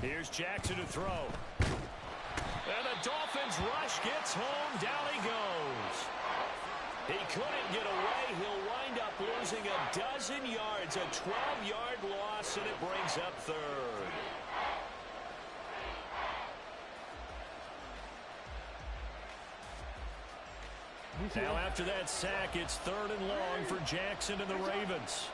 Here's Jackson to throw. And the Dolphins rush gets home. Down he goes. He couldn't get away. He'll wind up losing a dozen yards. A 12-yard loss, and it brings up third. Now after that sack, it's 3rd and long for Jackson and the Ravens.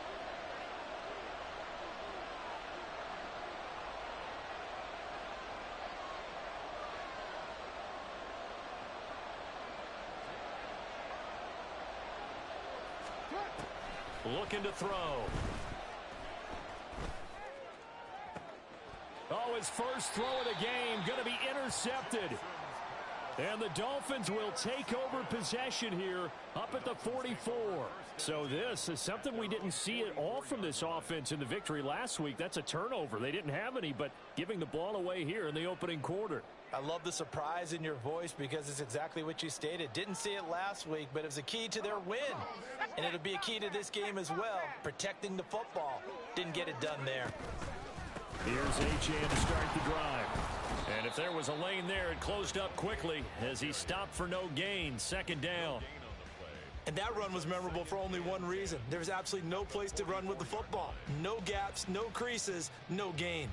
Looking to throw. Oh, his first throw of the game going to be intercepted. And the Dolphins will take over possession here up at the 44. So this is something we didn't see at all from this offense in the victory last week. That's a turnover. They didn't have any, but giving the ball away here in the opening quarter. I love the surprise in your voice because it's exactly what you stated. Didn't see it last week, but it was a key to their win. And it'll be a key to this game as well, protecting the football. Didn't get it done there. Here's Achane to start the drive. And if there was a lane there, it closed up quickly as he stopped for no gain. 2nd down. And that run was memorable for only one reason. There was absolutely no place to run with the football. No gaps, no creases, no gain.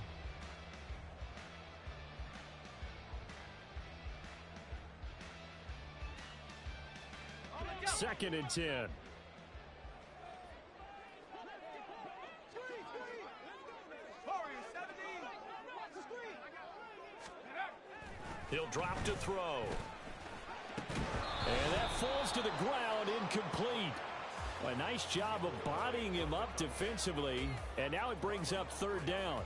Second and 10. He'll drop to throw. And that falls to the ground, incomplete. A nice job of bodying him up defensively, and now it brings up 3rd down.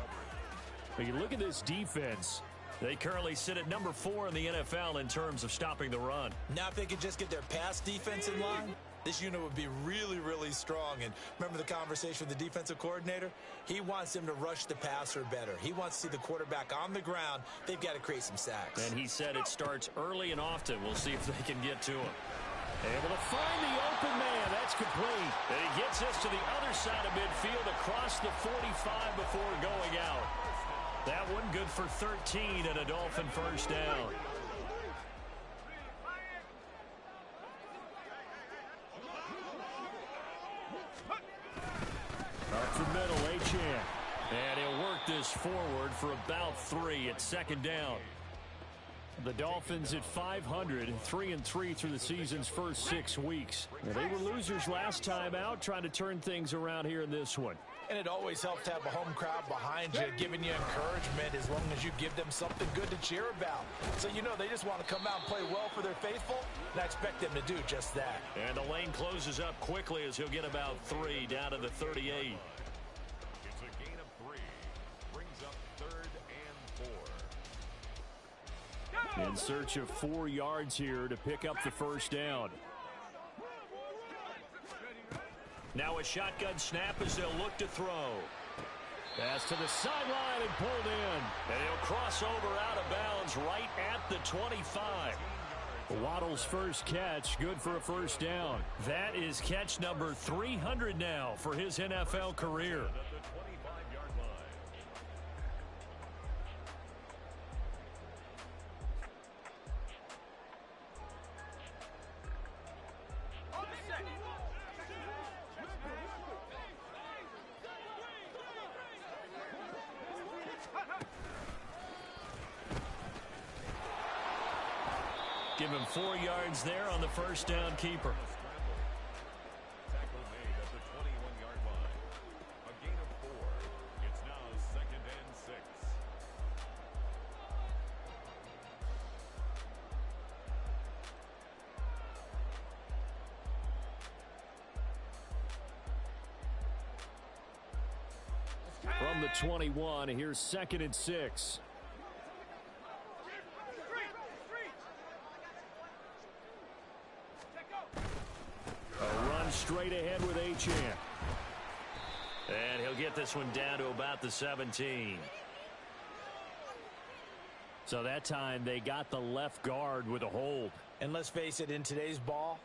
But you look at this defense. They currently sit at number 4 in the NFL in terms of stopping the run. Now if they could just get their pass defense in line, this unit would be really, really strong. And remember the conversation with the defensive coordinator? He wants them to rush the passer better. He wants to see the quarterback on the ground. They've got to create some sacks. And he said it starts early and often. We'll see if they can get to him. Able to find the open man. That's complete. And he gets us to the other side of midfield across the 45 before going out. That one good for 13 and a Dolphin first down. Up the middle, Achane. And he'll work this forward for about 3 at 2nd down. The Dolphins at 500, 3-3 through the season's first 6 weeks. Well, they were losers last time out, trying to turn things around here in this one. And it always helps to have a home crowd behind you, giving you encouragement as long as you give them something good to cheer about. So you know they just want to come out and play well for their faithful, and I expect them to do just that. And the lane closes up quickly as he'll get about 3 down to the 38. It's a gain of 3. Brings up 3rd and 4. In search of 4 yards here to pick up the first down. Now a shotgun snap as they'll look to throw. Pass to the sideline and pulled in. And he'll cross over out of bounds right at the 25. Waddle's first catch, good for a first down. That is catch number 300 now for his NFL career. Give him 4 yards there on the first down keeper. Tackle made at the 21-yard line. A gain of 4. It's now 2nd and 6. From the 21, here's 2nd and 6. Straight ahead with Achane. And he'll get this one down to about the 17. So that time they got the left guard with a hold. And let's face it, in today's ball,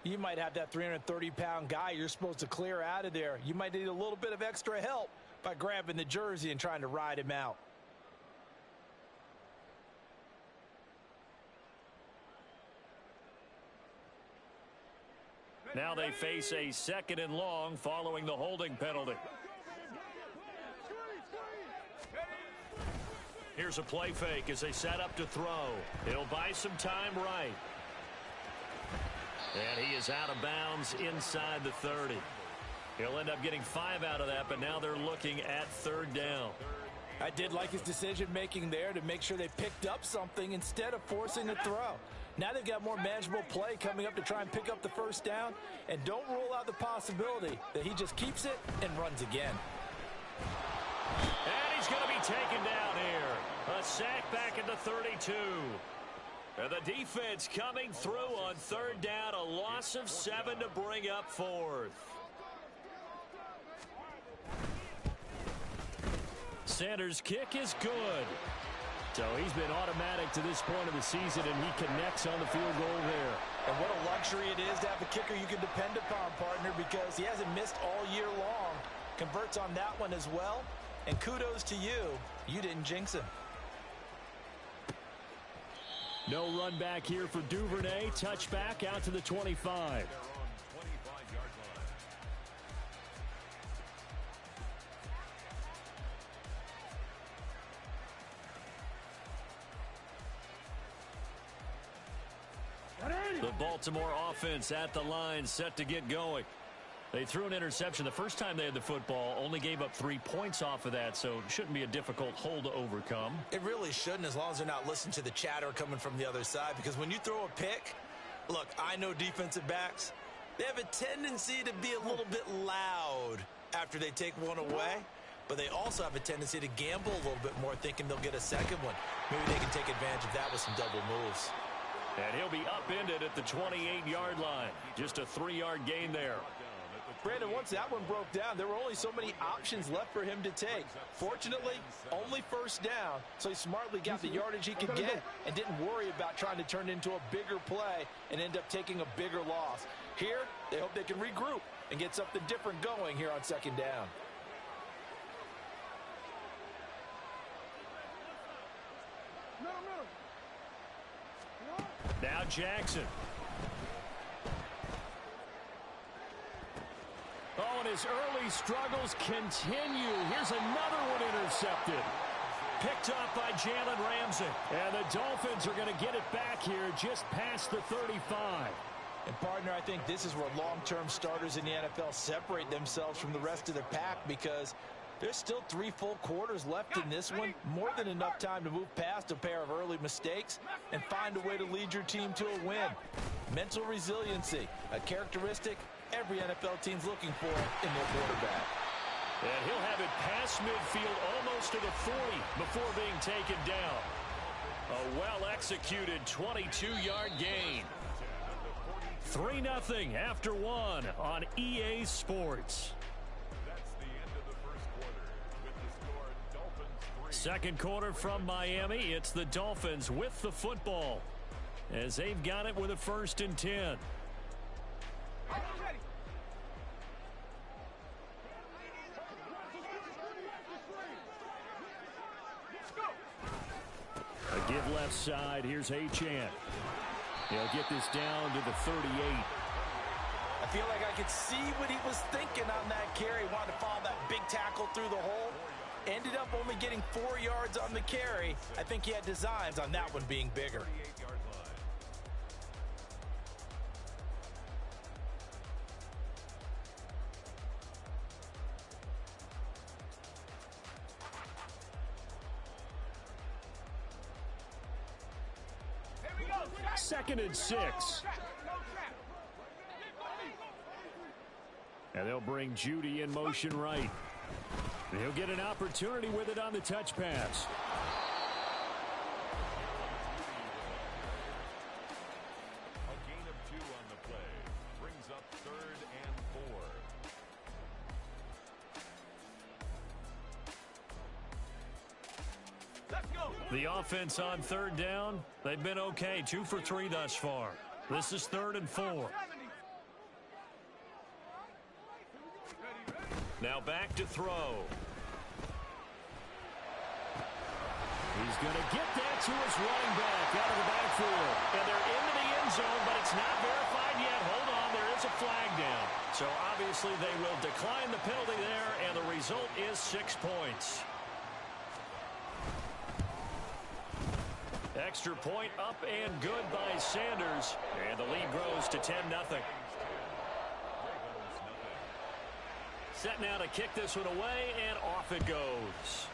You might have that 330-pound guy you're supposed to clear out of there. You might need a little bit of extra help by grabbing the jersey and trying to ride him out. Now they face a 2nd and long following the holding penalty. Here's a play fake as they set up to throw. He'll buy some time right. And he is out of bounds inside the 30. He'll end up getting 5 out of that, but now they're looking at 3rd down. I did like his decision-making there to make sure they picked up something instead of forcing a throw. Now they've got more manageable play coming up to try and pick up the 1st down, and don't rule out the possibility that he just keeps it and runs again. And he's going to be taken down here. A sack back at the 32. And the defense coming through on 3rd down. A loss of 7 to bring up 4th. Sanders' kick is good. So he's been automatic to this point of the season, and he connects on the field goal there. And what a luxury it is to have a kicker you can depend upon, partner, because he hasn't missed all year long. Converts on that one as well. And kudos to you. You didn't jinx him. No run back here for Duvernay. Touchback out to the 25. The Baltimore offense at the line, set to get going. They threw an interception the first time they had the football, only gave up 3 points off of that, so it shouldn't be a difficult hole to overcome. It really shouldn't, as long as they're not listening to the chatter coming from the other side, because when you throw a pick, look, I know defensive backs, they have a tendency to be a little bit loud after they take one away, but they also have a tendency to gamble a little bit more, thinking they'll get a second one. Maybe they can take advantage of that with some double moves. And he'll be upended at the 28-yard line. Just a 3-yard gain there. Brandon, once that one broke down, there were only so many options left for him to take. Fortunately, only 1st down, so he smartly got the yardage he could get and didn't worry about trying to turn it into a bigger play and end up taking a bigger loss. Here, they hope they can regroup and get something different going here on 2nd down. Now Jackson. Oh, and his early struggles continue. Here's another one intercepted. Picked up by Jalen Ramsey. And the Dolphins are going to get it back here just past the 35. And, partner, I think this is where long-term starters in the NFL separate themselves from the rest of the pack, because there's still 3 full quarters left in this one. More than enough time to move past a pair of early mistakes and find a way to lead your team to a win. Mental resiliency, a characteristic every NFL team's looking for in their quarterback. And he'll have it past midfield almost to the 40 before being taken down. A well-executed 22-yard gain. 3-0 after 1 on EA Sports. Second quarter from Miami. It's the Dolphins with the football as they've got it with a 1st and 10. A give left side. Here's Achane. He'll get this down to the 38. I feel like I could see what he was thinking on that carry. Wanted to follow that big tackle through the hole. Ended up only getting 4 yards on the carry. I think he had designs on that one being bigger. Second and 6. And they'll bring Judy in motion right. And he'll get an opportunity with it on the touch pass. A gain of 2 on the play. Brings up 3rd and 4. Let's go. The offense on 3rd down, they've been okay. 2 for 3 thus far. This is 3rd and 4. Now back to throw. He's going to get that to his running back out of the backfield. And they're into the end zone, but it's not verified yet. Hold on, there is a flag down. So obviously they will decline the penalty there, and the result is 6 points. Extra point up and good by Sanders. And the lead grows to 10-0. Set now to kick this one away, and off it goes.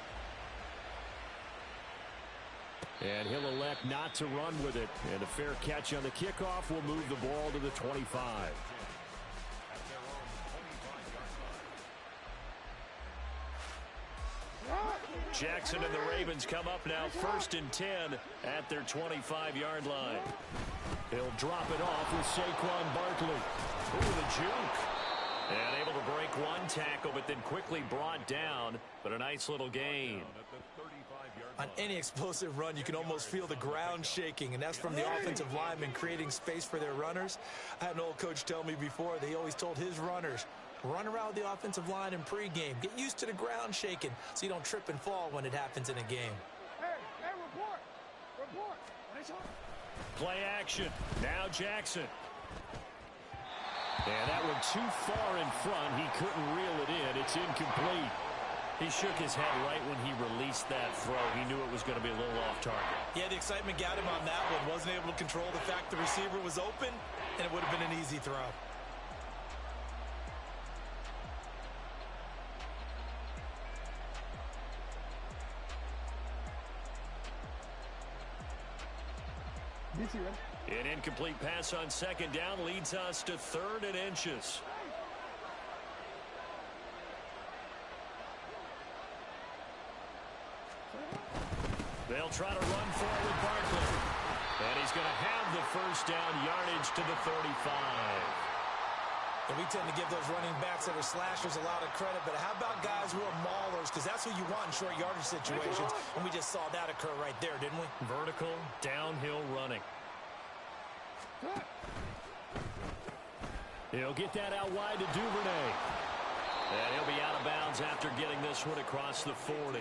And he'll elect not to run with it. And a fair catch on the kickoff will move the ball to the 25. Jackson and the Ravens come up now 1st and 10 at their 25-yard line. He'll drop it off with Saquon Barkley. Ooh, the juke. And able to break one tackle, but then quickly brought down. But a nice little gain. On any explosive run, you can almost feel the ground shaking, and that's from the offensive linemen creating space for their runners. I had an old coach tell me before, they always told his runners, run around the offensive line in pregame. Get used to the ground shaking so you don't trip and fall when it happens in a game. Hey, report. Play action. Now Jackson. And that one too far in front. He couldn't reel it in. It's incomplete. He shook his head right when he released that throw. He knew it was going to be a little off target. Yeah, the excitement got him on that one. Wasn't able to control the fact the receiver was open, and it would have been an easy throw. An incomplete pass on 2nd down leads us to 3rd and inches. They'll try to run forward Barkley. And he's going to have the 1st down yardage to the 35. And we tend to give those running backs that are slashers a lot of credit, but how about guys who are maulers? Because that's who you want in short yardage situations, and we just saw that occur right there, didn't we? Vertical, downhill running. He'll get that out wide to Duvernay. And he'll be out of bounds after getting this one across the 40.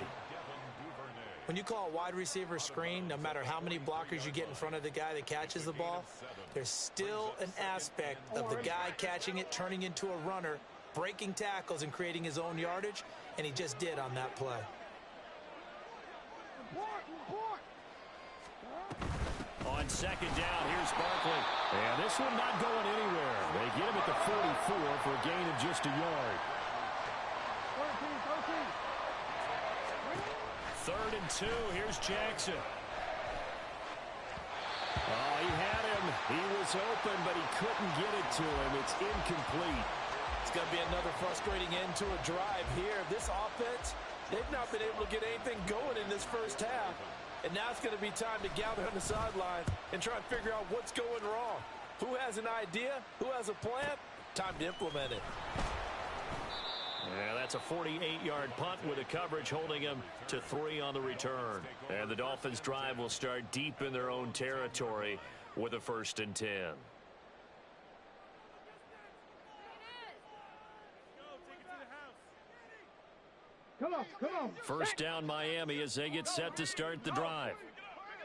When you call a wide receiver screen, no matter how many blockers you get in front of the guy that catches the ball, there's still an aspect of the guy catching it, turning into a runner, breaking tackles and creating his own yardage, and he just did on that play. On 2nd down, here's Barkley. And this one not going anywhere. They get him at the 44 for a gain of just a yard. 3rd and 2. Here's Jackson. Oh, he had him. He was open, but he couldn't get it to him. It's incomplete. It's going to be another frustrating end to a drive here. This offense, they've not been able to get anything going in this first half. And now it's going to be time to gather on the sideline and try and figure out what's going wrong. Who has an idea? Who has a plan? Time to implement it. Yeah, that's a 48-yard punt with a coverage holding him to 3 on the return. And the Dolphins' drive will start deep in their own territory with a 1st and 10. Come on. 1st down Miami as they get set to start the drive.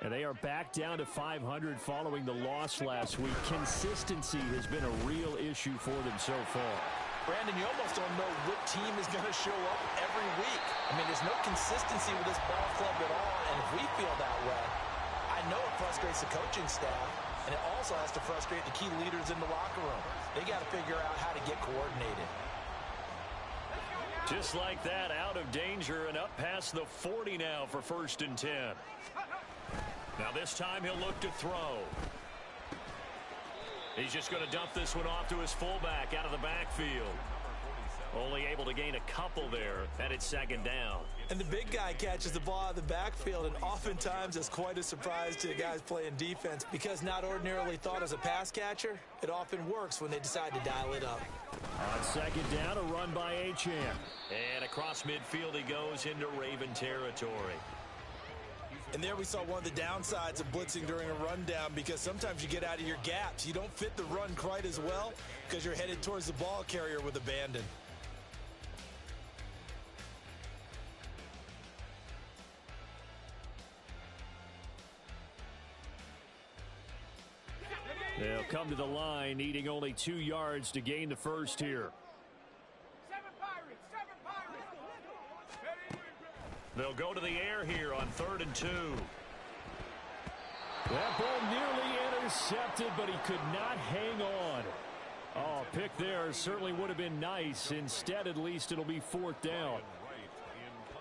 And they are back down to 500 following the loss last week. Consistency has been a real issue for them so far. Brandon, you almost don't know what team is going to show up every week. I mean, there's no consistency with this ball club at all, and if we feel that way, I know it frustrates the coaching staff, and it also has to frustrate the key leaders in the locker room. They got to figure out how to get coordinated. Just like that, out of danger and up past the 40 now for 1st and 10. Now this time he'll look to throw. He's just going to dump this one off to his fullback out of the backfield. Only able to gain a couple there, and it's 2nd down. And the big guy catches the ball out of the backfield, and oftentimes it's quite a surprise to the guys playing defense because not ordinarily thought as a pass catcher, it often works when they decide to dial it up. On 2nd down, a run by Achane. And across midfield he goes into Raven territory. And there we saw one of the downsides of blitzing during a rundown because sometimes you get out of your gaps. You don't fit the run quite as well because you're headed towards the ball carrier with abandon. They'll come to the line, needing only 2 yards to gain the first here. Seven Pirates! They'll go to the air here on 3rd and 2. That ball nearly intercepted, but he could not hang on. Oh, pick there certainly would have been nice. Instead, at least it'll be 4th down.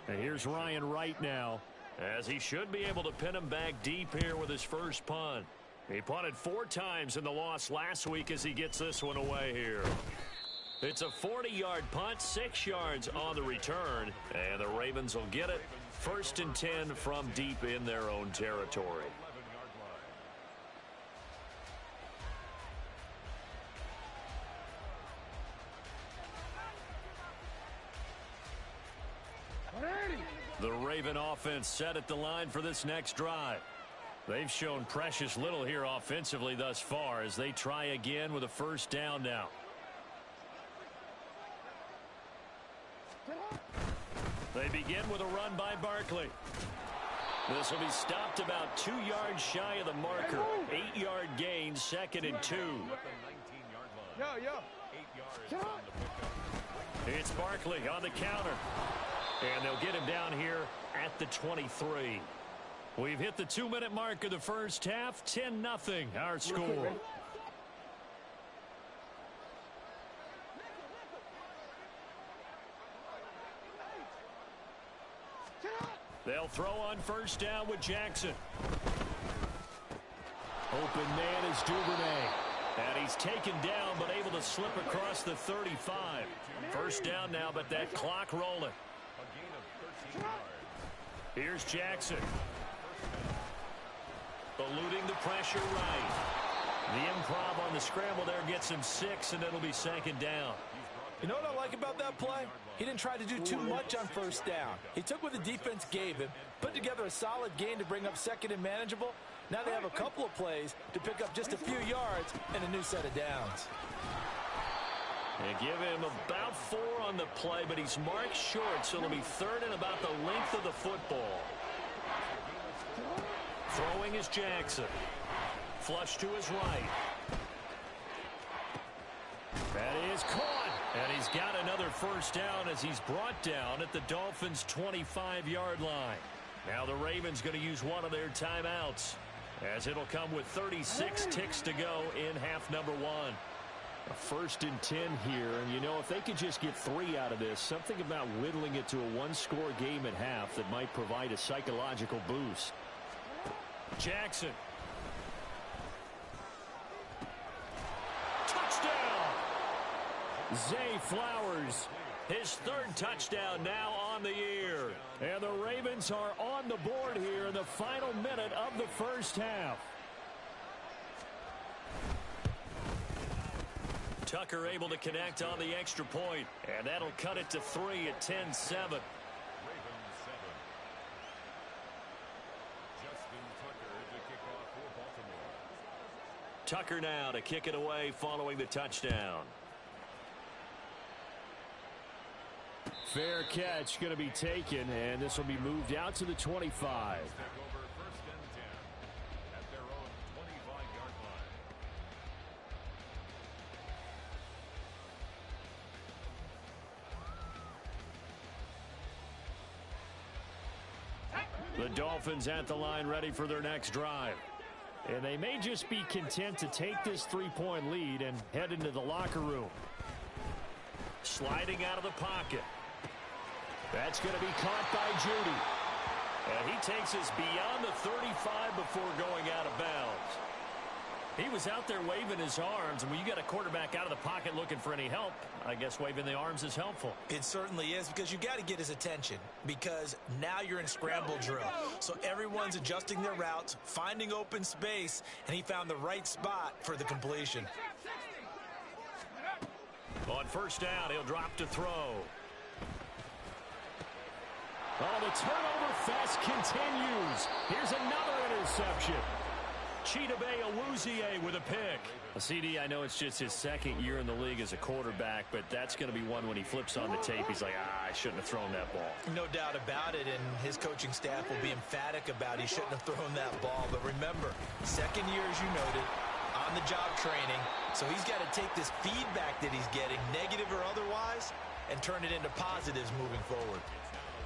And here's Ryan Wright now, as he should be able to pin him back deep here with his first punt. He punted 4 times in the loss last week as he gets this one away here. It's a 40-yard punt, 6 yards on the return, and the Ravens will get it. 1st and 10 from deep in their own territory. The Raven offense set at the line for this next drive. They've shown precious little here offensively thus far as they try again with a 1st down now. They begin with a run by Barkley. This will be stopped about 2 yards shy of the marker. 8-yard gain, 2nd and 2. It's Barkley on the counter. And they'll get him down here at the 23. We've hit the 2-minute mark of the first half. 10-0 our score. They'll throw on 1st down with Jackson. Open man is Duvernay. And he's taken down but able to slip across the 35. 1st down now, but that clock rolling. Here's Jackson. Eluding the pressure right. The improv on the scramble there gets him 6, and it'll be 2nd down. You know what I like about that play? He didn't try to do too much on 1st down. He took what the defense gave him, put together a solid gain to bring up 2nd and manageable. Now they have a couple of plays to pick up just a few yards and a new set of downs. They give him about 4 on the play, but he's marked short, so it'll be 3rd and about the length of the football. Throwing is Jackson. Flush to his right. That is caught. And he's got another 1st down as he's brought down at the Dolphins' 25-yard line. Now the Ravens going to use one of their timeouts, as it'll come with 36 ticks to go in half number 1. A 1st and 10 here, and you know, if they could just get 3 out of this, something about whittling it to a 1-score game at half that might provide a psychological boost. Jackson. Touchdown! Zay Flowers, his 3rd touchdown now on the year. And the Ravens are on the board here in the final minute of the first half. Tucker able to connect on the extra point, and that'll cut it to 3 at 10-7. Tucker now to kick it away following the touchdown. Fair catch going to be taken, and this will be moved out to the 25. The Dolphins at the line ready for their next drive. And they may just be content to take this 3-point lead and head into the locker room. Sliding out of the pocket. That's going to be caught by Judy. And he takes us beyond the 35 before going out of bounds. He was out there waving his arms, and when you get a quarterback out of the pocket looking for any help, I guess waving the arms is helpful. It certainly is, because you got to get his attention, because now you're in scramble drill. So everyone's adjusting their routes, finding open space, and he found the right spot for the completion. On 1st down, he'll drop to throw. Oh, the turnover fest continues. Here's another interception. Chidobe Awuzie with a pick. CD, I know it's just his 2nd year in the league as a quarterback, but that's going to be one when he flips on the tape. He's like, I shouldn't have thrown that ball. No doubt about it, and his coaching staff will be emphatic about he shouldn't have thrown that ball. But remember, 2nd year, as you noted, on-the-job training, so he's got to take this feedback that he's getting, negative or otherwise, and turn it into positives moving forward.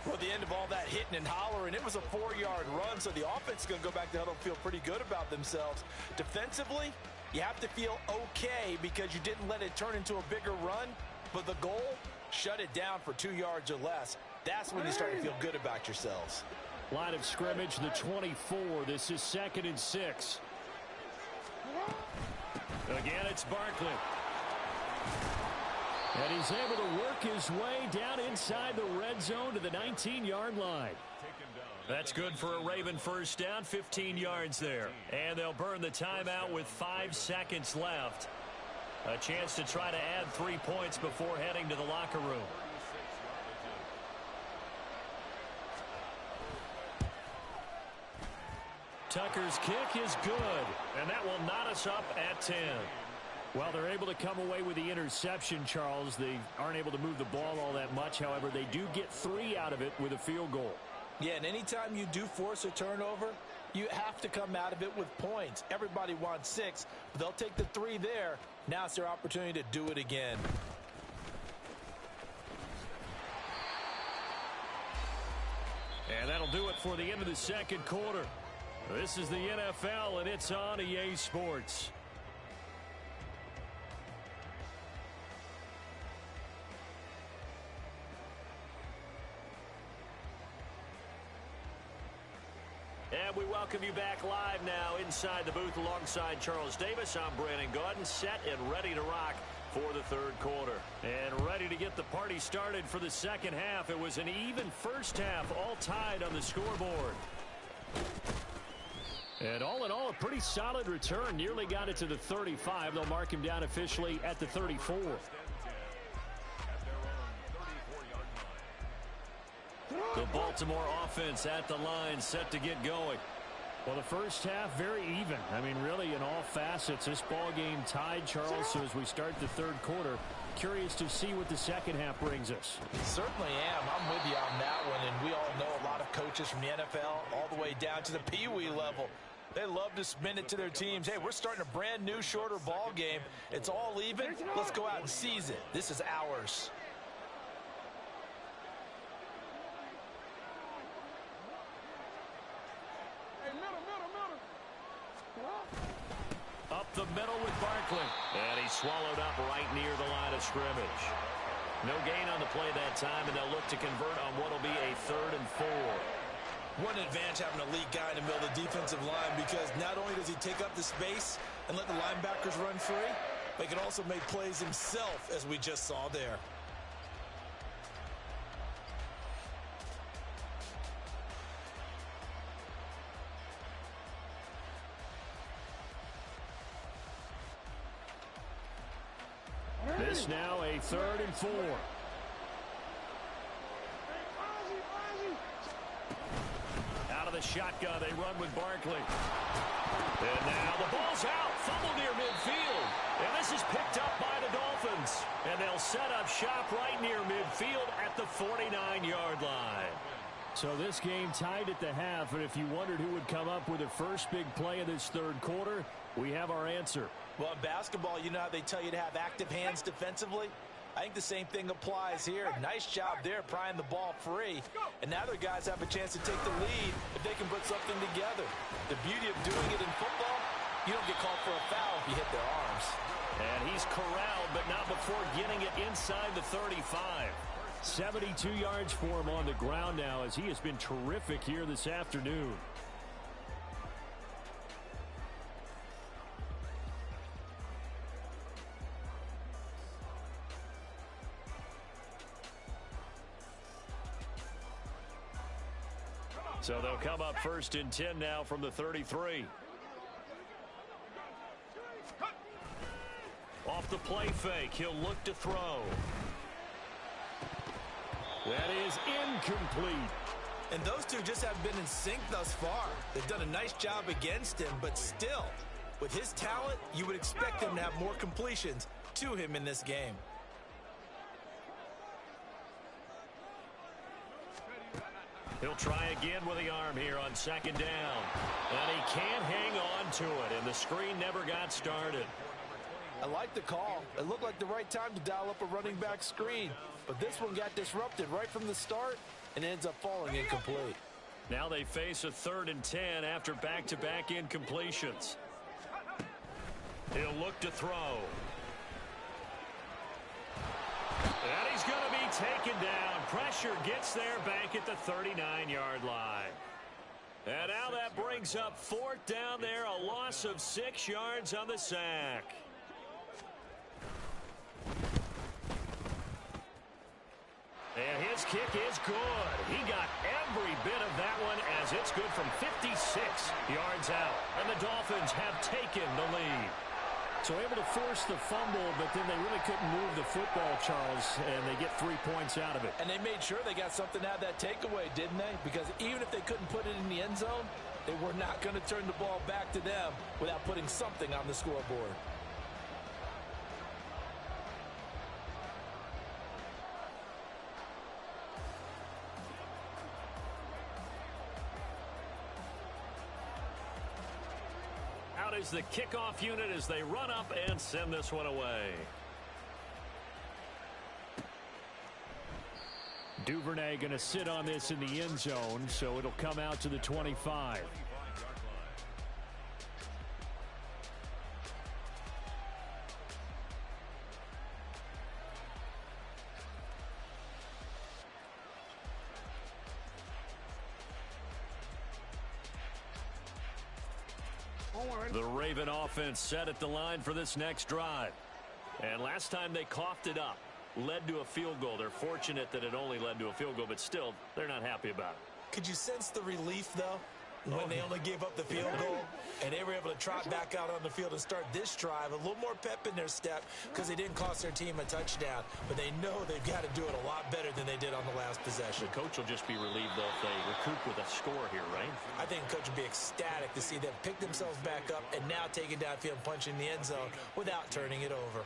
Well, at the end of all that hitting and hollering, it was a 4-yard run, so the offense is going to go back to huddle and feel pretty good about themselves. Defensively, you have to feel okay because you didn't let it turn into a bigger run, but the goal, shut it down for 2 yards or less. That's when you start to feel good about yourselves. Line of scrimmage, the 24. This is 2nd and 6. Again, it's Barkley. And he's able to work his way down inside the red zone to the 19-yard line. That's good for a Raven first down, 15 yards there. And they'll burn the timeout with 5 seconds left. A chance to try to add 3 points before heading to the locker room. Tucker's kick is good, and that will knot us up at 10. Well, they're able to come away with the interception, Charles. They aren't able to move the ball all that much. However, they do get 3 out of it with a field goal. Yeah, and anytime you do force a turnover, you have to come out of it with points. Everybody wants 6, but they'll take the 3 there. Now it's their opportunity to do it again. And that'll do it for the end of the second quarter. This is the NFL, and it's on EA Sports. And we welcome you back live now inside the booth alongside Charles Davis. I'm Brandon Gaudin, set and ready to rock for the third quarter. And ready to get the party started for the second half. It was an even first half, all tied on the scoreboard. And all in all, a pretty solid return. Nearly got it to the 35. They'll mark him down officially at the 34. The Baltimore offense at the line, set to get going. Well, the first half, very even. I mean, really, in all facets, this ball game tied, Charles. So as we start the third quarter, curious to see what the second half brings us. Certainly am. I'm with you on that one. And we all know a lot of coaches from the NFL all the way down to the Pee Wee level. They love to spin it to their teams. Hey, we're starting a brand new, shorter ball game. It's all even. Let's go out and seize it. This is ours. Up the middle with Barkley. And he's swallowed up right near the line of scrimmage. No gain on the play that time, and they'll look to convert on what will be a 3rd and 4. What an advantage having an elite guy in the middle of the defensive line, because not only does he take up the space and let the linebackers run free, but he can also make plays himself, as we just saw there. This now a 3rd and 4. Out of the shotgun, they run with Barkley. And now the ball's out. Fumble near midfield. And this is picked up by the Dolphins. And they'll set up shop right near midfield at the 49-yard line. So this game tied at the half, and if you wondered who would come up with the first big play of this third quarter, we have our answer. Well, in basketball, you know how they tell you to have active hands defensively? I think the same thing applies here. Nice job there prying the ball free. And now their guys have a chance to take the lead if they can put something together. The beauty of doing it in football, you don't get called for a foul if you hit their arms. And he's corralled, but not before getting it inside the 35. 72 yards for him on the ground now, as he has been terrific here this afternoon. So they'll come up 1st and 10 now from the 33. Off the play fake, he'll look to throw. That is incomplete. And those two just haven't been in sync thus far. They've done a nice job against him, but still, with his talent, you would expect him to have more completions to him in this game. He'll try again with the arm here on 2nd down. And he can't hang on to it, and the screen never got started. I like the call. It looked like the right time to dial up a running back screen, but this one got disrupted right from the start and ends up falling incomplete. Now they face a 3rd and 10 after back-to-back incompletions. He'll look to throw. And he's going to be taken down. Pressure gets there back at the 39-yard line. And now that brings up 4th down there, a loss of 6 yards on the sack. And his kick is good. He got every bit of that one as it's good from 56 yards out. And the Dolphins have taken the lead. So able to force the fumble, but then they really couldn't move the football, Charles, and they get 3 points out of it. And they made sure they got something out of that takeaway, didn't they? Because even if they couldn't put it in the end zone, they were not going to turn the ball back to them without putting something on the scoreboard. Out is the kickoff unit as they run up and send this one away. Duvernay going to sit on this in the end zone, so it'll come out to the 25. The Raven offense set at the line for this next drive. And last time they coughed it up, led to a field goal. They're fortunate that it only led to a field goal, but still, they're not happy about it. Could you sense the relief, though, when they only gave up the field goal and they were able to trot back out on the field and start this drive? A little more pep in their step because they didn't cost their team a touchdown, but they know they've got to do it a lot better than they did on the last possession. The coach will just be relieved, though, if they recoup with a score here, right? I think the coach would be ecstatic to see them pick themselves back up and now take it downfield and punch in the end zone without turning it over.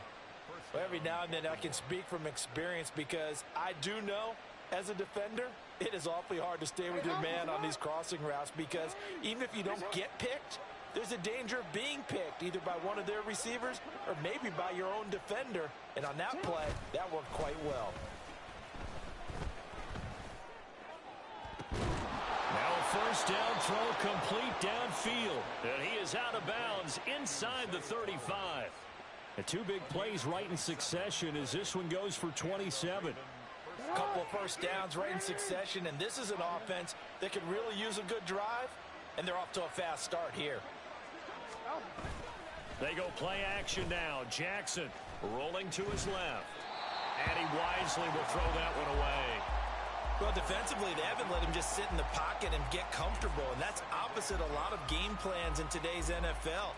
Well, every now and then I can speak from experience because I do know, as a defender, it is awfully hard to stay with your man on these crossing routes because even if you don't get picked, there's a danger of being picked either by one of their receivers or maybe by your own defender. And on that play, that worked quite well. Now a first down throw complete downfield. And he is out of bounds inside the 35. The 2 big plays right in succession as this one goes for 27. A couple of first downs right in succession, and this is an offense that can really use a good drive, and they're off to a fast start here. They go play action now. Jackson rolling to his left. And he wisely will throw that one away. Well, defensively, they haven't let him just sit in the pocket and get comfortable, and that's opposite a lot of game plans in today's NFL.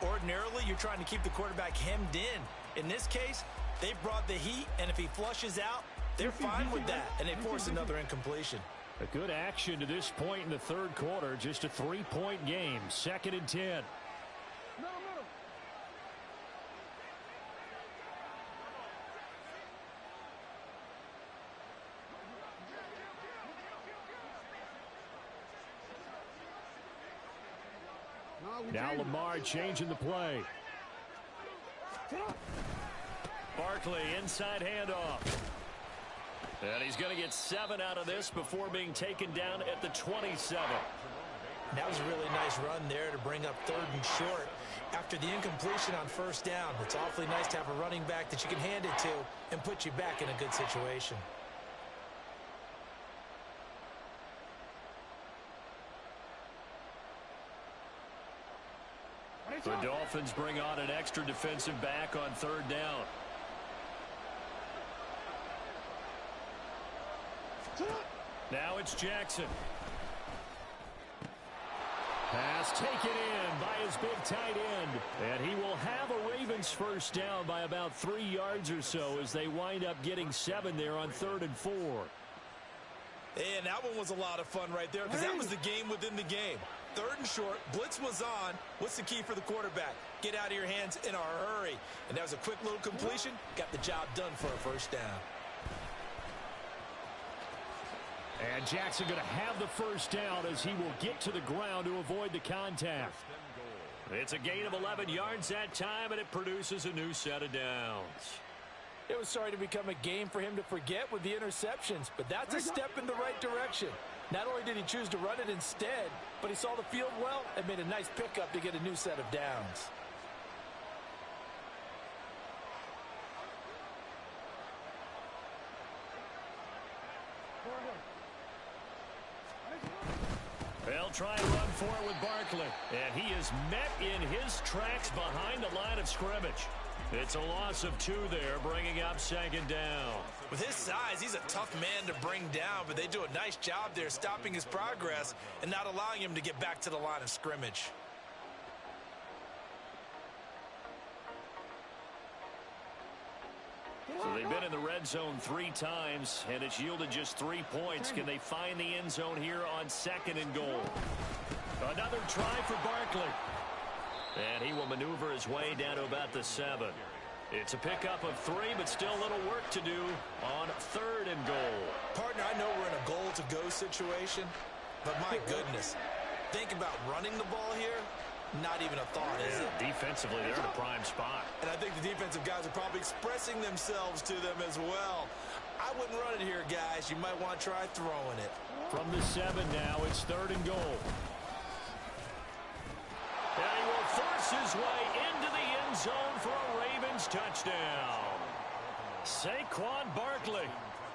Ordinarily, you're trying to keep the quarterback hemmed in. In this case, they brought the heat, and if he flushes out, they're fine with that, and they force another incompletion. A good action to this point in the 3rd quarter. Just a 3-point game. 2nd and 10. Now Lamar changing the play. Barkley inside handoff. And he's going to get 7 out of this before being taken down at the 27. That was a really nice run there to bring up 3rd and short. After the incompletion on first down, it's awfully nice to have a running back that you can hand it to and put you back in a good situation. The Dolphins bring on an extra defensive back on 3rd down. Now it's Jackson. Pass taken in by his big tight end. And he will have a Ravens first down by about 3 yards or so as they wind up getting 7 there on 3rd and 4. And that one was a lot of fun right there because that was the game within the game. 3rd and short, blitz was on. What's the key for the quarterback? Get out of your hands in a hurry. And that was a quick little completion. Got the job done for a first down. And Jackson going to have the first down as he will get to the ground to avoid the contact. It's a gain of 11 yards that time, and it produces a new set of downs. It was starting to become a game for him to forget with the interceptions, but that's a step in the right direction. Not only did he choose to run it instead, but he saw the field well and made a nice pickup to get a new set of downs. They'll try and run for it with Barkley. And he is met in his tracks behind the line of scrimmage. It's a loss of 2 there, bringing up second down. With his size, he's a tough man to bring down, but they do a nice job there stopping his progress and not allowing him to get back to the line of scrimmage. So they've been in the red zone 3 times, and it's yielded just 3 points. Can they find the end zone here on 2nd and goal? Another try for Barkley. And he will maneuver his way down to about the 7. It's a pickup of 3, but still a little work to do on 3rd and goal. Partner, I know we're in a goal-to-go situation, but my goodness, think about running the ball here. Not even a thought, is it? Defensively, they're in a prime spot. And I think the defensive guys are probably expressing themselves to them as well. I wouldn't run it here, guys. You might want to try throwing it. From the 7 now, it's 3rd and goal. And he will force his way into the end zone for a Ravens touchdown. Saquon Barkley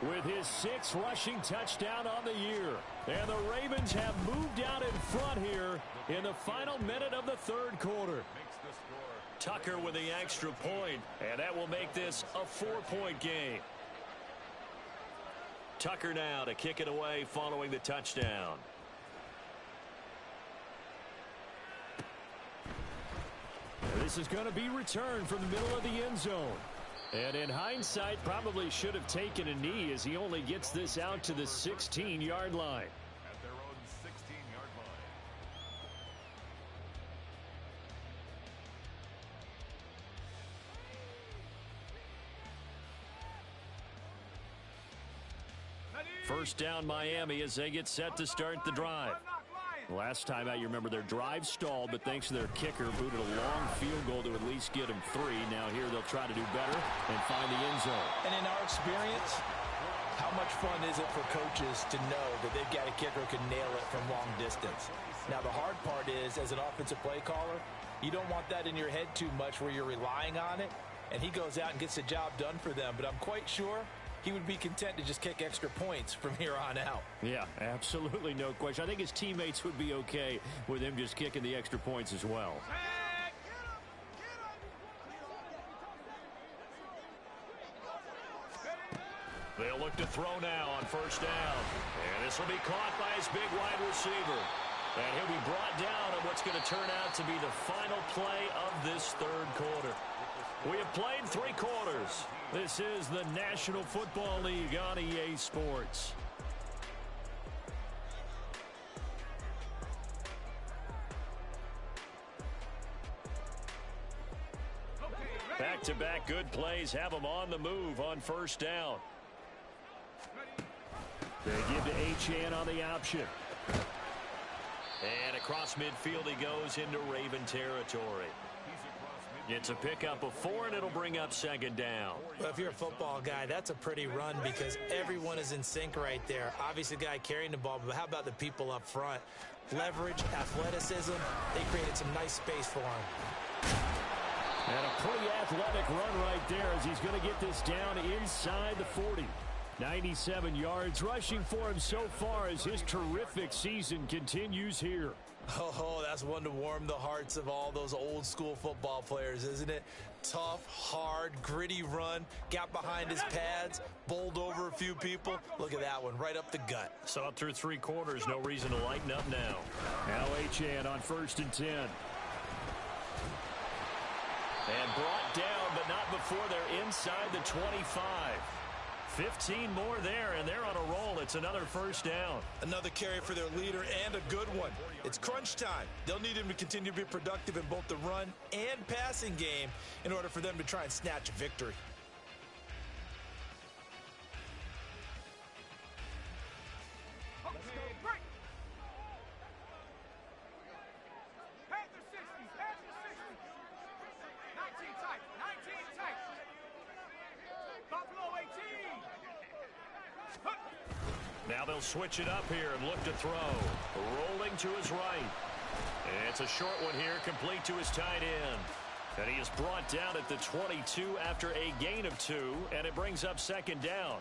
with his 6th rushing touchdown on the year. And the Ravens have moved out in front here in the final minute of the 3rd quarter. Tucker with the extra point, and that will make this a 4-point game. Tucker now to kick it away following the touchdown. This is going to be returned from the middle of the end zone. And in hindsight, probably should have taken a knee as he only gets this out to the 16-yard line. At their own 16-yard line. First down Miami as they get set to start the drive. Last time out, you remember their drive stalled, but thanks to their kicker, booted a long field goal to at least get them 3. Now here they'll try to do better and find the end zone. And in our experience, how much fun is it for coaches to know that they've got a kicker who can nail it from long distance? Now the hard part is, as an offensive play caller, you don't want that in your head too much where you're relying on it, and he goes out and gets the job done for them. But I'm quite sure he would be content to just kick extra points from here on out. Yeah, absolutely no question. I think his teammates would be okay with him just kicking the extra points as well. They'll look to throw now on first down. And this will be caught by his big wide receiver. And he'll be brought down on what's going to turn out to be the final play of this 3rd quarter. We have played 3 quarters. This is the National Football League on EA Sports. Back-to-back good plays have them on the move on first down. They give to Achane on the option. And across midfield he goes into Raven territory. It's a pickup of 4, and it'll bring up second down. Well, if you're a football guy, that's a pretty run because everyone is in sync right there. Obviously, the guy carrying the ball, but how about the people up front? Leverage, athleticism, they created some nice space for him. And a pretty athletic run right there as he's going to get this down inside the 40. 97 yards rushing for him so far as his terrific season continues here. Oh, that's one to warm the hearts of all those old school football players, isn't it? Tough, hard, gritty run, got behind his pads, bowled over a few people. Look at that one, right up the gut. So up through 3 quarters, no reason to lighten up now. Now Achane on 1st and 10. And brought down, but not before they're inside the 25. 15 more there, and they're on a roll. It's another first down. Another carry for their leader, and a good one. It's crunch time. They'll need him to continue to be productive in both the run and passing game in order for them to try and snatch a victory. Panther 60, Panther Now they'll switch it up here and look to throw. Rolling to his right. It's a short one here, complete to his tight end. And he is brought down at the 22 after a gain of 2, and it brings up second down.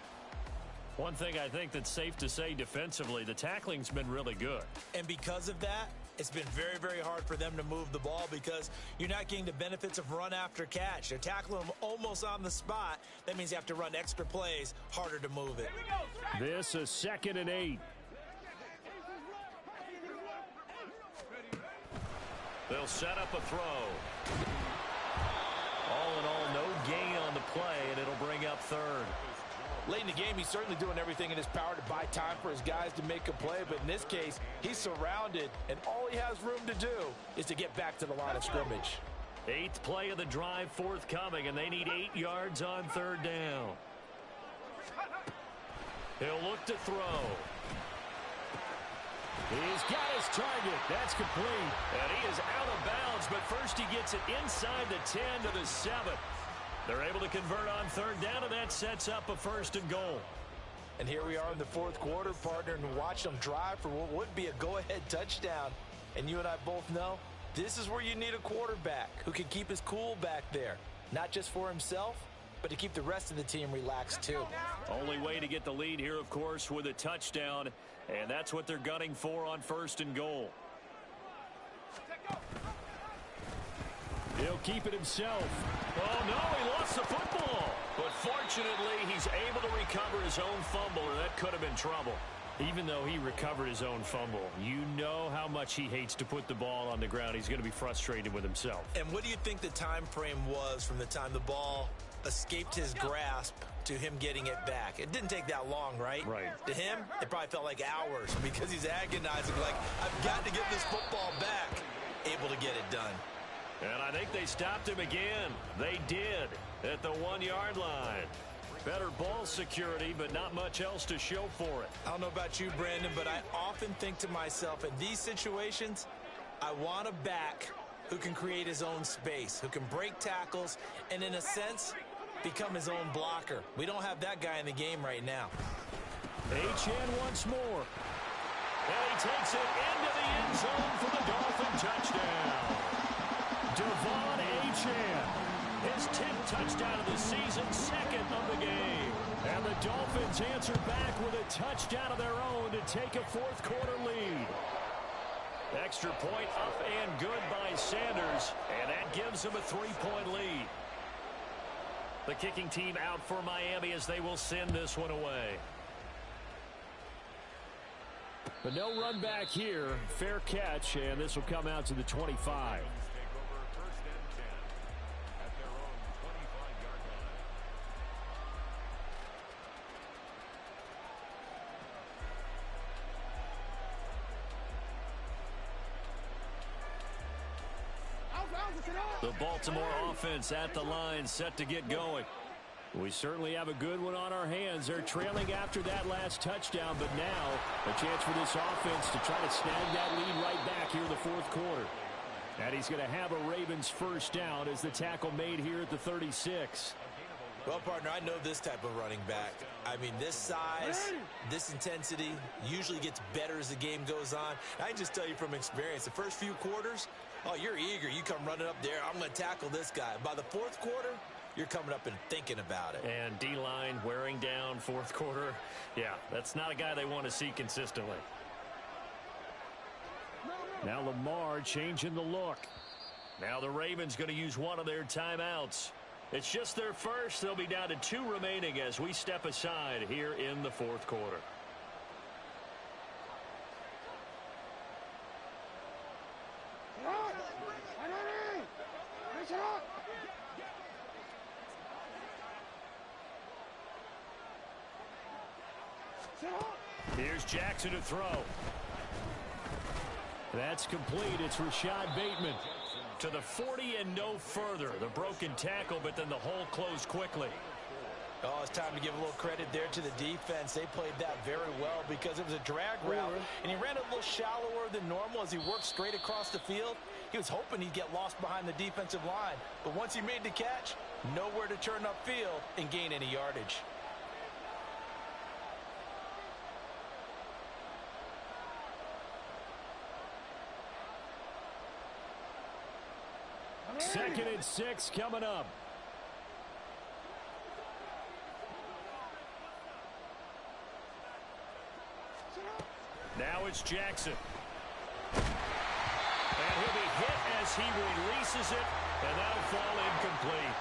One thing I think that's safe to say defensively, the tackling's been really good. And because of that, it's been very, very hard for them to move the ball because you're not getting the benefits of run after catch. They're tackling them almost on the spot. That means you have to run extra plays, harder to move it. This is 2nd and 8. They'll set up a throw. All in all, no gain on the play, and it'll bring up 3rd. Late in the game, he's certainly doing everything in his power to buy time for his guys to make a play. But in this case, he's surrounded, and all he has room to do is to get back to the line of scrimmage. 8th play of the drive forthcoming, and they need 8 yards on 3rd down. He'll look to throw. He's got his target. That's complete. And he is out of bounds, but first he gets it inside the 10 to the 7. They're able to convert on 3rd down, and that sets up a 1st and goal. And here we are in the 4th quarter, partner, and watch them drive for what would be a go-ahead touchdown. And you and I both know this is where you need a quarterback who can keep his cool back there, not just for himself, but to keep the rest of the team relaxed too. Only way to get the lead here, of course, with a touchdown, and that's what they're gunning for on 1st and goal. He'll keep it himself. Oh, no, he lost the football. But fortunately, he's able to recover his own fumble, or that could have been trouble. Even though he recovered his own fumble, you know how much he hates to put the ball on the ground. He's going to be frustrated with himself. And what do you think the time frame was from the time the ball escaped his grasp to him getting it back? It didn't take that long, right? Right. To him, it probably felt like hours because he's agonizing, like, I've got to get this football back. Able to get it done. And I think they stopped him again. They did at the 1-yard line. Better ball security, but not much else to show for it. I don't know about you, Brandon, but I often think to myself, in these situations, I want a back who can create his own space, who can break tackles, and in a sense, become his own blocker. We don't have that guy in the game right now. Achane once more. And he takes it into the end zone for the Dolphin touchdown. Devon Achane, his 10th touchdown of the season, 2nd of the game. And the Dolphins answer back with a touchdown of their own to take a 4th quarter lead. Extra point up and good by Sanders, and that gives them a 3-point lead. The kicking team out for Miami as they will send this one away. But no run back here. Fair catch, and this will come out to the 25. The Baltimore offense at the line, set to get going. We certainly have a good one on our hands. They're trailing after that last touchdown, but now a chance for this offense to try to snag that lead right back here in the 4th quarter. And he's going to have a Ravens 1st down as the tackle made here at the 36. Well, partner, I know this type of running back. I mean, this size, this intensity usually gets better as the game goes on. I can just tell you from experience, the first few quarters, oh, you're eager. You come running up there. I'm going to tackle this guy. By the 4th quarter, you're coming up and thinking about it. And D-line wearing down 4th quarter. Yeah, that's not a guy they want to see consistently. Now Lamar changing the look. Now the Ravens going to use one of their timeouts. It's just their first. They'll be down to 2 remaining as we step aside here in the 4th quarter. Here's Jackson to throw. That's complete. It's Rashad Bateman. To the 40 and no further. The broken tackle, but then the hole closed quickly. Oh, it's time to give a little credit there to the defense. They played that very well because it was a drag route, and he ran a little shallower than normal as he worked straight across the field. He was hoping he'd get lost behind the defensive line, but once he made the catch, nowhere to turn upfield and gain any yardage. 2nd and 6 coming up. Now it's Jackson. And he'll be hit as he releases it, and that'll fall incomplete.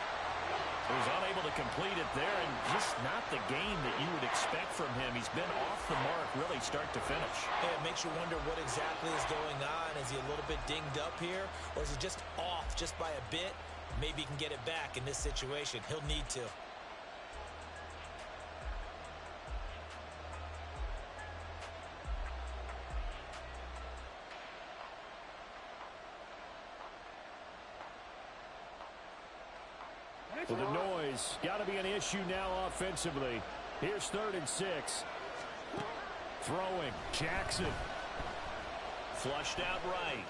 He was unable to complete it there, and just not the game that you would expect from him. He's been off the mark really start to finish. Yeah, it makes you wonder what exactly is going on. Is he a little bit dinged up here, or is he just off just by a bit? Maybe he can get it back in this situation. He'll need to. Well, the noise got to be an issue now offensively. Here's 3rd and 6. Throwing. Jackson. Flushed out right.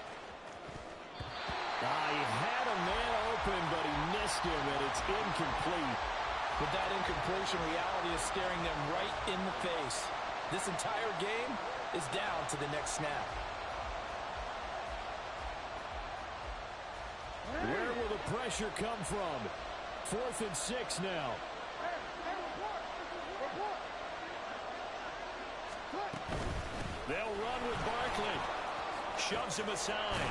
He had a man open, but he missed him, and it's incomplete. With that incompletion, reality is staring them right in the face. This entire game is down to the next snap. Where will the pressure come from? 4th and 6 now. They'll run with Barkley. Shoves him aside.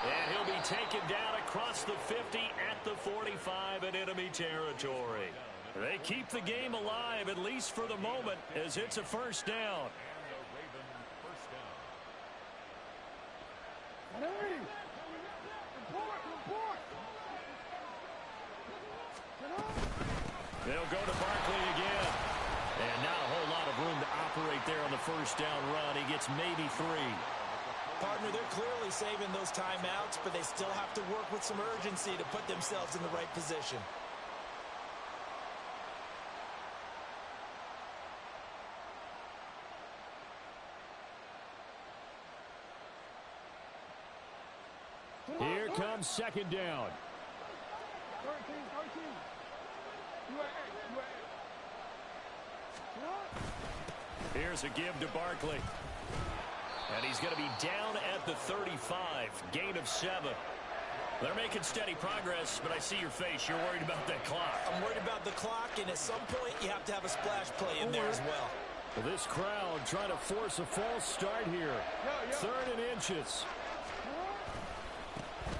And he'll be taken down across the 50 at the 45 in enemy territory. They keep the game alive, at least for the moment, as it's a first down. They'll go to Barkley again. And not a whole lot of room to operate there on the first down run. He gets maybe 3. Partner, they're clearly saving those timeouts, but they still have to work with some urgency to put themselves in the right position. Here comes 2nd down. 13. Here's a give to Barkley. And he's going to be down at the 35. Gain of 7. They're making steady progress, but I see your face. You're worried about that clock. I'm worried about the clock, and at some point, you have to have a splash play in there as well. Well, this crowd trying to force a false start here. 3rd and inches.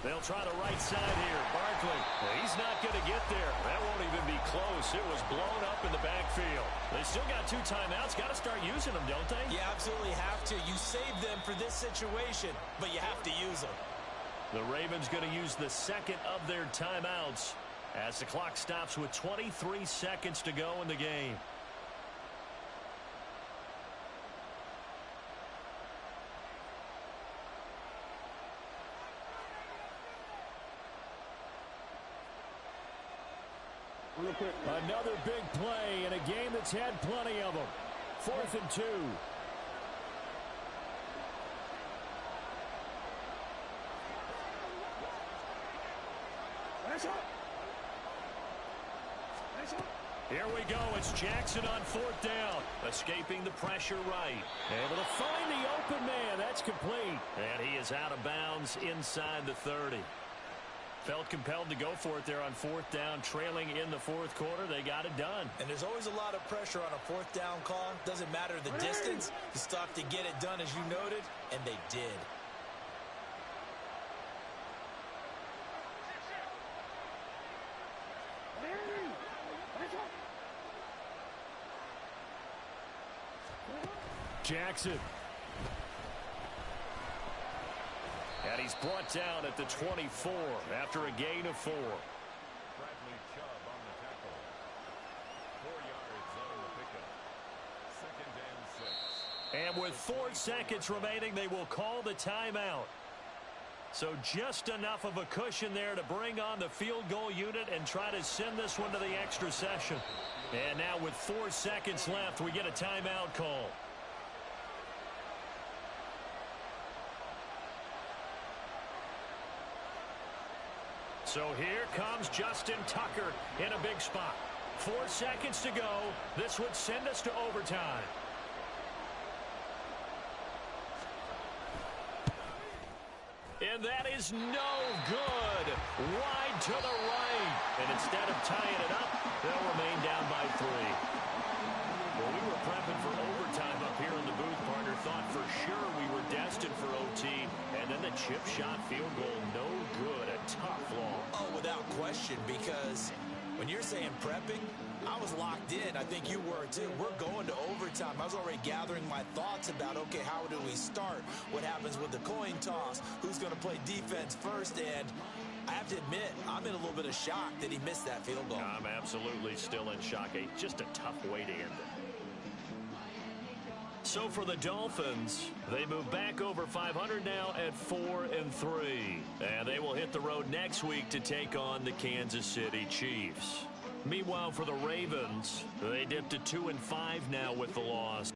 They'll try the right side here. Barkley. He's not going to get there. That won't even be close. It was blown up in the backfield. They still got 2 timeouts. Got to start using them, don't they? You absolutely have to. You save them for this situation, but you have to use them. The Ravens going to use the 2nd of their timeouts as the clock stops with 23 seconds to go in the game. Another big play in a game that's had plenty of them. 4th and 2. Here we go. It's Jackson on 4th down. Escaping the pressure right. Able to find the open man. That's complete. And he is out of bounds inside the 30. Felt compelled to go for it there on 4th down, trailing in the 4th quarter. They got it done. And there's always a lot of pressure on a 4th down call. Doesn't matter the distance. You still have to get it done, as you noted, and they did. Jackson. And he's brought down at the 24 after a gain of 4. Bradley Chubb on the tackle. 4 yards on the pickup. 2nd and 6. And with 4 seconds remaining, they will call the timeout. So just enough of a cushion there to bring on the field goal unit and try to send this one to the extra session. And now with 4 seconds left, we get a timeout call. So here comes Justin Tucker in a big spot. 4 seconds to go. This would send us to overtime. And that is no good. Wide to the right. And instead of tying it up, they'll remain down by 3. Well, we were prepping for overtime up here in the booth, partner. Thought for sure we were destined for OT. And then the chip shot field goal, no good. A tough loss. Oh, without question, because when you're saying prepping, I was locked in. I think you were too. We're going to overtime. I was already gathering my thoughts about, okay, how do we start? What happens with the coin toss? Who's going to play defense first? And I have to admit, I'm in a little bit of shock that he missed that field goal. I'm absolutely still in shock. Just a tough way to end it. So for the Dolphins, they move back over 500 now at 4-3. And they will hit the road next week to take on the Kansas City Chiefs. Meanwhile, for the Ravens, they dipped to 2-5 now with the loss.